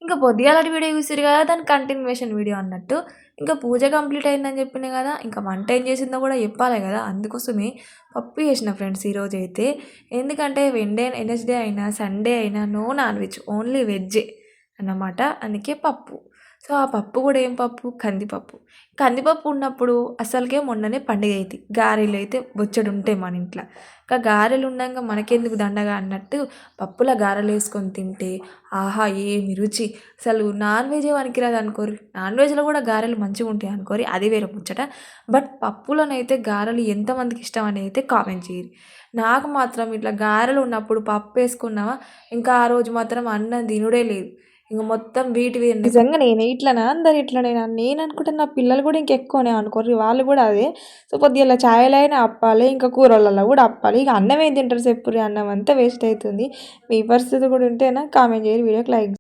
ఇంకా పొద్దుగాలటి వీడియో చూసిర్రు కదా! దాని కంటిన్యూయేషన్ వీడియో అన్నట్టు. ఇంకా పూజ కంప్లీట్ అయిందని చెప్పినా కదా! ఇంకా వంట ఏం చేసిందో కూడా చెప్పాలి కదా! అందుకోసమే పప్పు చేసిన ఫ్రెండ్స్ ఈరోజైతే. ఎందుకంటే వెడ్నెస్‌డే అయినా, సండే అయినా నో నాన్ వెజ్ ఓన్లీ వెజ్జే అన్నమాట. అందుకే పప్పు. సో, ఆ పప్పు కూడా ఏం పప్పు? కందిపప్పు. కందిపప్పు ఉన్నప్పుడు అసలుకే మొన్ననే పండుగైంది. గారెలైతే బొచ్చెడుంటాయి మన ఇంట్ల. ఇంకా గారెలు ఉండంగా మనకెందుకు దండగా అన్నట్టు పప్పుల గారెలేసుకొని తింటే ఆహా! ఏమి రుచి. అసలు నాన్ వెజ్జే పనికిరాదు అనుకోర్రి. నాన్ వెజ్‌లో కూడా గారెలు మంచిగుంటాయి అనుకోర్రి. అది వేరే ముచ్చట. బట్ పప్పులోనైతే గారెలు ఎంతమందికి ఇష్టం అని అయితే కామెంట్ చేయిర్రి. నాకు మాత్రం ఇట్లా గారెలు ఉన్నప్పుడు పప్పేసుకున్నామా ఇంకా ఆ రోజు మాత్రం అన్నం తినుడే లేదు. ఇంక మొత్తం వీటివి నిజంగా నేనే ఇట్లనా? అందరు ఇట్లనేనా? నేను అనుకుంటే నా పిల్లలు కూడా ఇంకెక్కువనే అనుకోర్రి. వాళ్ళు కూడా అదే. సో, పొద్దుగాల చాయలైనా అప్పాలే, ఇంకా కూరలలో కూడా అప్పాలి. ఇక అన్నం ఏం తింటారు చెప్పుర్రి? అన్నం అంతా వేస్ట్ అయితుంది. మీ పరిస్థితి కూడా ఉంటేనా కామెంట్ చేయండి. వీడియోకి లైక్